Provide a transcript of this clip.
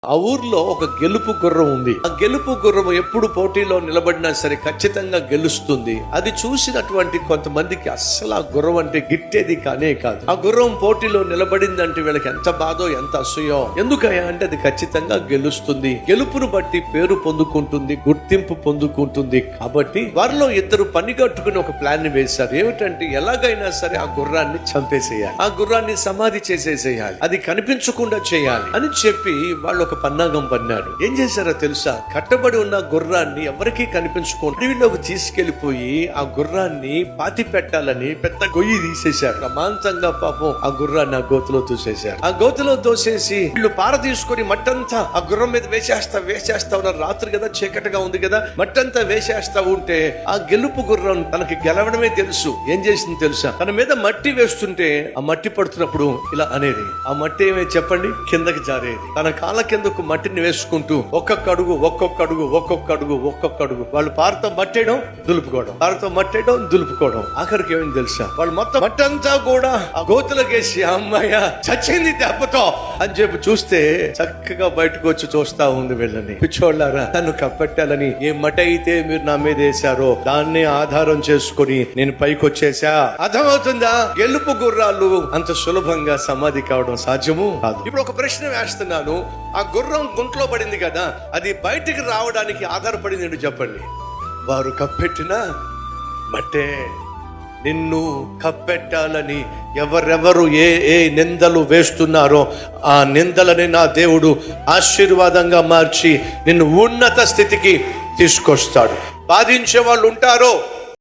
ఆ ఊర్లో ఒక గెలుపు గుర్రం ఉంది. ఆ గెలుపు గుర్రం ఎప్పుడు పోటీలో నిలబడినా సరే ఖచ్చితంగా గెలుస్తుంది. అది చూసినటువంటి కొంతమందికి అస్సలు ఆ గుర్రం అంటే గిట్టేది కానే కాదు. ఆ గుర్రం పోటీలో నిలబడిందంటే వీళ్ళకి ఎంత బాధో ఎంత అసూయో. ఎందుకయ్యా అంటే అది ఖచ్చితంగా గెలుస్తుంది, గెలుపును బట్టి పేరు పొందుకుంటుంది, గుర్తింపు పొందుకుంటుంది. కాబట్టి వారిలో ఇద్దరు పని కట్టుకుని ఒక ప్లాన్ వేశారు. ఏమిటంటే ఎలాగైనా సరే ఆ గుర్రాన్ని చంపేసేయాలి, ఆ గుర్రాన్ని సమాధి చేసేసేయాలి, అది కనిపించకుండా చేయాలి అని చెప్పి వాళ్ళు ఒక పన్నాగం పన్నారు. ఏం చేశారో తెలుసా? కట్టబడి ఉన్న గుర్రాన్ని ఎవరికీ కనిపించకుండా అడవిలోకి తీసుకెళ్లిపోయి ఆ గుర్రాన్ని పాతి పెట్టాలని పెద్ద గొయ్యి తీసేశారు. ప్రమాంతంగా పాపం ఆ గుర్రాన్ని ఆ గోతులో తోసేశారు. ఆ గోతులో తోసేసి వీళ్ళు పార తీసుకొని మట్టంతా ఆ గుర్రం మీద వేసేస్తా ఉన్నారు. రాత్రి కదా, చీకటిగా ఉంది కదా, మట్టంతా వేసేస్తా ఉంటే ఆ గెలుపు గుర్రం తనకి గెలవడమే తెలుసు. ఏం చేసింది తెలుసా? తన మీద మట్టి వేస్తుంటే ఆ మట్టి పడుతున్నప్పుడు ఇలా అనేది, ఆ మట్టి ఏమే చెప్పండి, కిందకి జారేది. తన కాళ్ళ కిందకు మట్టిని వేసుకుంటూ ఒక్కొక్క అడుగు వాళ్ళు పారతో మట్టేయడం దులుపుకోవడం, పారతో మట్టేయడం దులుపుకోవడం. ఆఖరికి ఏమైంది తెలుసా? వాళ్ళు మొత్తం మట్టంతా కూడా ఆ గోతులకేసి అమ్మాయ చచ్చింది దెబ్బతో అని చెప్పి చూస్తే చక్కగా బయటకు వచ్చి చూస్తా ఉంది. వీళ్ళని పిచ్చోళ్ళారా, నన్ను కప్పెట్టాలని ఏ మట్టి అయితే మీరు నా మీద వేశారో దాన్ని ఆధారం చేసుకుని నేను పైకి వచ్చేసా. అర్థమవుతుందా? గెలుపు గుర్రాలు అంత సులభంగా సమాధి కావడం సాధ్యము కాదు. ఇప్పుడు ఒక ప్రశ్న వేస్తున్నాను. ఆ గుర్రం గుంట్లో పడింది కదా, అది బయటికి రావడానికి ఆధారపడింది ఏంటో చెప్పండి. వారు కప్పెట్టిన మట్టే. నిన్ను కప్పెట్టాలని ఎవరెవరు ఏ నిందలు వేస్తున్నారో ఆ నిందలని నా దేవుడు ఆశీర్వాదంగా మార్చి నిన్ను ఉన్నత స్థితికి తీసుకొస్తాడు. బాధించే వాళ్ళు ఉంటారో